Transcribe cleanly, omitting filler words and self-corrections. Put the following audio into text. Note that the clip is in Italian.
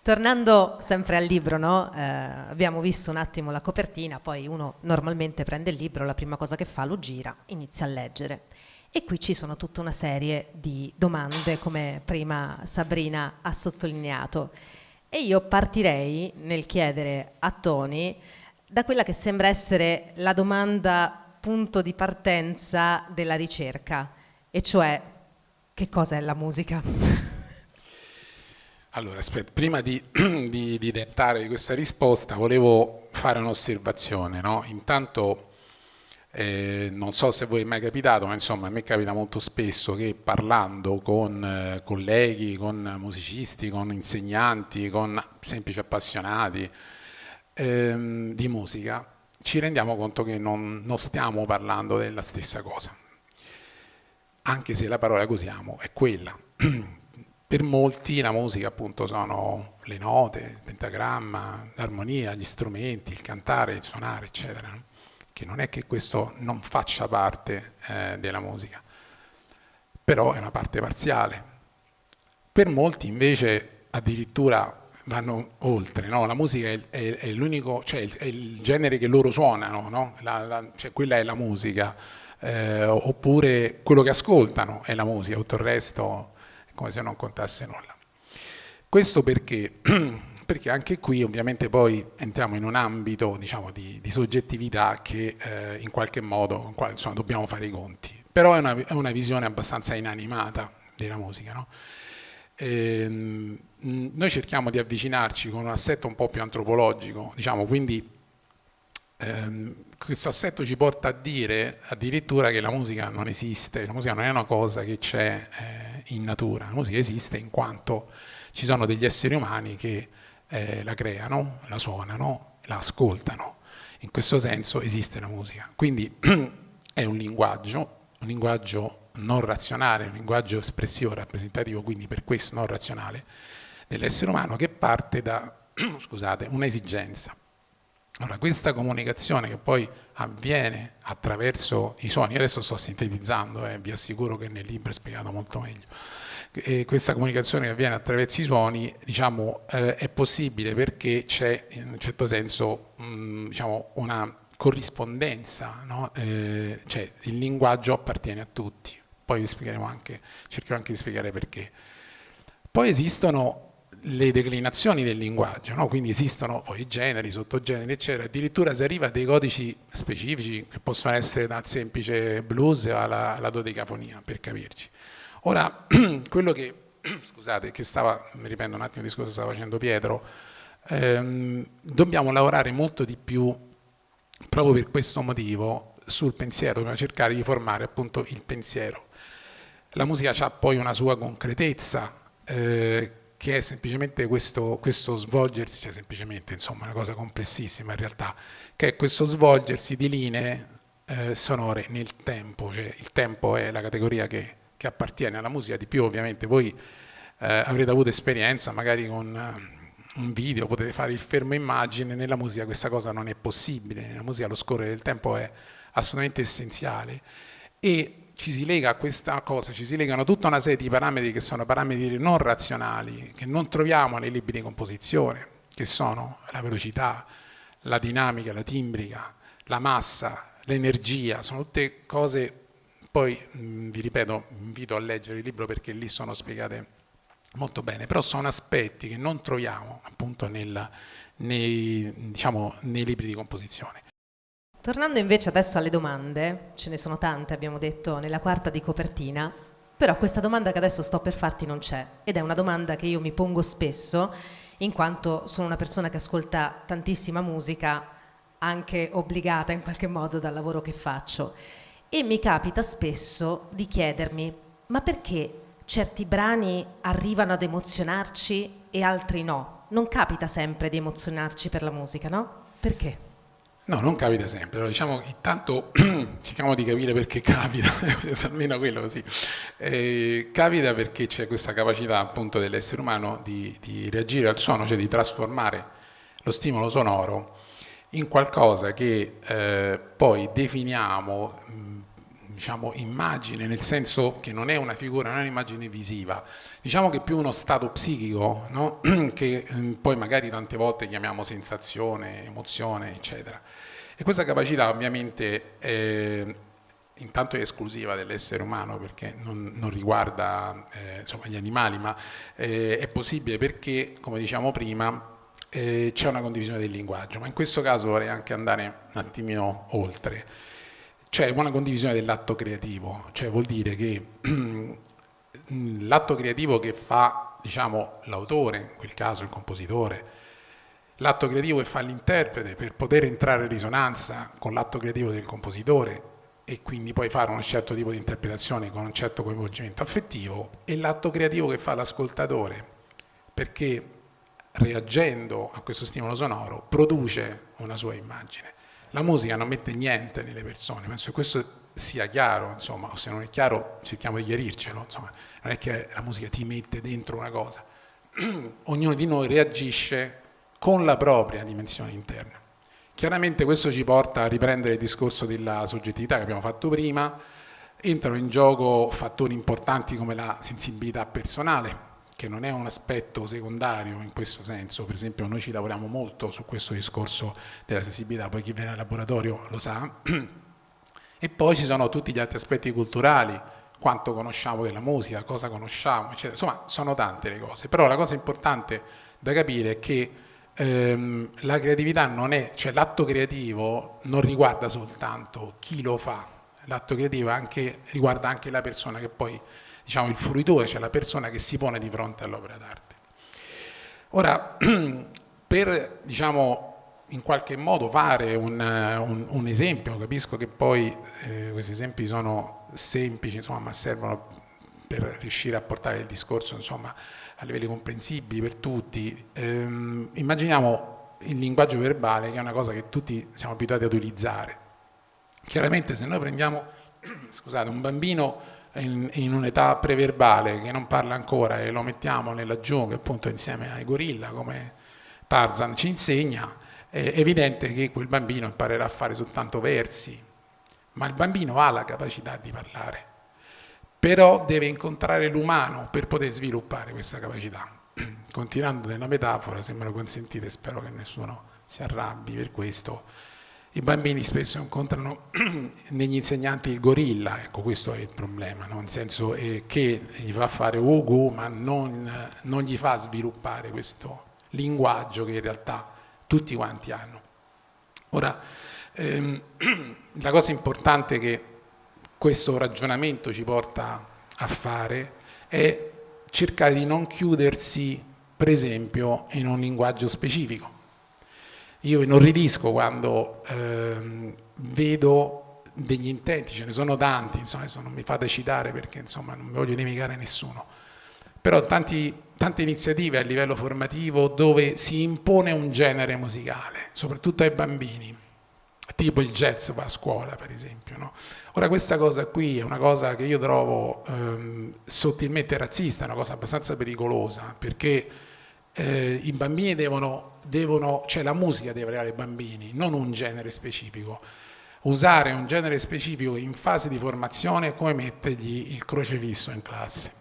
Tornando sempre al libro, no? Abbiamo visto un attimo la copertina, poi uno normalmente prende il libro, la prima cosa che fa lo gira, inizia a leggere. E qui ci sono tutta una serie di domande, come prima Sabrina ha sottolineato. E io partirei nel chiedere a Tony da quella che sembra essere la domanda punto di partenza della ricerca, e cioè che cosa è la musica? Allora, aspetta, prima di dettare questa risposta volevo fare un'osservazione, no? Intanto, non so se voi è mai capitato, ma insomma a me capita molto spesso che parlando con colleghi, con musicisti, con insegnanti, con semplici appassionati di musica, ci rendiamo conto che non stiamo parlando della stessa cosa, anche se la parola che usiamo è quella. Per molti la musica appunto sono le note, il pentagramma, l'armonia, gli strumenti, il cantare, il suonare, eccetera, no? Che non è che questo non faccia parte della musica, però è una parte parziale. Per molti invece addirittura vanno oltre, no? La musica è l'unico, cioè è il genere che loro suonano, no? Cioè quella è la musica, oppure quello che ascoltano è la musica, tutto il resto è come se non contasse nulla. Questo perché? Perché anche qui ovviamente poi entriamo in un ambito, diciamo, di soggettività che in qualche modo, con quale, insomma, dobbiamo fare i conti. Però è una visione abbastanza inanimata della musica, no? Noi cerchiamo di avvicinarci con un assetto un po' più antropologico, diciamo, quindi questo assetto ci porta a dire addirittura che la musica non esiste, la musica non è una cosa che c'è in natura, la musica esiste in quanto ci sono degli esseri umani che la creano, la suonano, la ascoltano. In questo senso esiste la musica. Quindi è un linguaggio non razionale, un linguaggio espressivo, rappresentativo, quindi per questo non razionale, dell'essere umano che parte da scusate, un'esigenza. Allora, questa comunicazione che poi avviene attraverso i suoni, io adesso sto sintetizzando, vi assicuro che nel libro è spiegato molto meglio. E questa comunicazione che avviene attraverso i suoni, diciamo, è possibile perché c'è in un certo senso diciamo, una corrispondenza, no? Cioè il linguaggio appartiene a tutti. Poi vi spiegheremo anche, cercherò anche di spiegare perché. Poi esistono le declinazioni del linguaggio, no? Quindi esistono poi generi, sottogeneri, eccetera. Addirittura si arriva a dei codici specifici che possono essere dal semplice blues alla dodecafonia, per capirci. Ora, quello che, scusate, che stava, mi riprendo un attimo il discorso che stava facendo Pietro, dobbiamo lavorare molto di più, proprio per questo motivo, sul pensiero, dobbiamo cercare di formare appunto il pensiero. La musica ha poi una sua concretezza, che è semplicemente questo svolgersi, cioè semplicemente, insomma, una cosa complessissima in realtà, che è questo svolgersi di linee sonore nel tempo, cioè il tempo è la categoria che appartiene alla musica, di più ovviamente voi avrete avuto esperienza magari con un video, potete fare il fermo immagine, nella musica questa cosa non è possibile, nella musica lo scorrere del tempo è assolutamente essenziale e ci si lega a questa cosa, ci si legano tutta una serie di parametri che sono parametri non razionali, che non troviamo nei libri di composizione, che sono la velocità, la dinamica, la timbrica, la massa, l'energia, sono tutte cose, poi vi ripeto, vi invito a leggere il libro perché lì sono spiegate molto bene, però sono aspetti che non troviamo appunto diciamo, nei libri di composizione. Tornando invece adesso alle domande, ce ne sono tante, abbiamo detto, nella quarta di copertina, però questa domanda che adesso sto per farti non c'è, ed è una domanda che io mi pongo spesso, in quanto sono una persona che ascolta tantissima musica, anche obbligata in qualche modo dal lavoro che faccio, e mi capita spesso di chiedermi, ma perché certi brani arrivano ad emozionarci e altri no? Non capita sempre di emozionarci per la musica, no? Perché? No, non capita sempre, però diciamo intanto cerchiamo di capire perché capita, almeno quello così. Capita perché c'è questa capacità appunto dell'essere umano di reagire al suono, cioè di trasformare lo stimolo sonoro in qualcosa che poi definiamo diciamo, immagine, nel senso che non è una figura, non è un'immagine visiva, diciamo che è più uno stato psichico, no? Che poi magari tante volte chiamiamo sensazione, emozione, eccetera. E questa capacità ovviamente intanto è esclusiva dell'essere umano perché non riguarda insomma, gli animali, ma è possibile perché, come diciamo prima, c'è una condivisione del linguaggio, ma in questo caso vorrei anche andare un attimino oltre. C'è una condivisione dell'atto creativo, cioè vuol dire che l'atto creativo che fa, diciamo, l'autore, in quel caso il compositore, l'atto creativo che fa l'interprete per poter entrare in risonanza con l'atto creativo del compositore e quindi poi fare un certo tipo di interpretazione con un certo coinvolgimento affettivo, e l'atto creativo che fa l'ascoltatore, perché reagendo a questo stimolo sonoro produce una sua immagine. La musica non mette niente nelle persone, penso che questo sia chiaro, insomma, o se non è chiaro cerchiamo di chiarircelo, insomma, non è che la musica ti mette dentro una cosa, ognuno di noi reagisce con la propria dimensione interna. Chiaramente questo ci porta a riprendere il discorso della soggettività che abbiamo fatto prima, entrano in gioco fattori importanti come la sensibilità personale, che non è un aspetto secondario in questo senso. Per esempio noi ci lavoriamo molto su questo discorso della sensibilità, poi chi viene al laboratorio lo sa, e poi ci sono tutti gli altri aspetti culturali, quanto conosciamo della musica, cosa conosciamo, eccetera. Insomma, sono tante le cose, però la cosa importante da capire è che la creatività non è, cioè l'atto creativo non riguarda soltanto chi lo fa, l'atto creativo riguarda anche la persona che poi, diciamo, il fruitore, cioè la persona che si pone di fronte all'opera d'arte. Ora, per, diciamo, in qualche modo fare un esempio, capisco che poi questi esempi sono semplici, insomma, ma servono per riuscire a portare il discorso, insomma, a livelli comprensibili per tutti. Immaginiamo il linguaggio verbale, che è una cosa che tutti siamo abituati ad utilizzare. Chiaramente se noi prendiamo, scusate, un bambino in un'età preverbale che non parla ancora e lo mettiamo nella giungla, appunto insieme ai gorilla, come Tarzan ci insegna, è evidente che quel bambino imparerà a fare soltanto versi, ma il bambino ha la capacità di parlare, però deve incontrare l'umano per poter sviluppare questa capacità. Continuando nella metafora, se me lo consentite, spero che nessuno si arrabbi per questo, i bambini spesso incontrano negli insegnanti il gorilla, ecco, questo è il problema, no? Nel senso che gli fa fare ugu, ma non gli fa sviluppare questo linguaggio che in realtà tutti quanti hanno. Ora, la cosa importante che questo ragionamento ci porta a fare è cercare di non chiudersi, per esempio, in un linguaggio specifico. Io inorridisco quando vedo degli intenti, ce ne sono tanti, insomma, adesso non mi fate citare perché insomma, non voglio nemicare nessuno, però tante iniziative a livello formativo dove si impone un genere musicale, soprattutto ai bambini, tipo il jazz va a scuola per esempio, no? Ora questa cosa qui è una cosa che io trovo sottilmente razzista, è una cosa abbastanza pericolosa, perché i bambini cioè la musica deve arrivare ai bambini, non un genere specifico. Usare un genere specifico in fase di formazione è come mettergli il crocefisso in classe.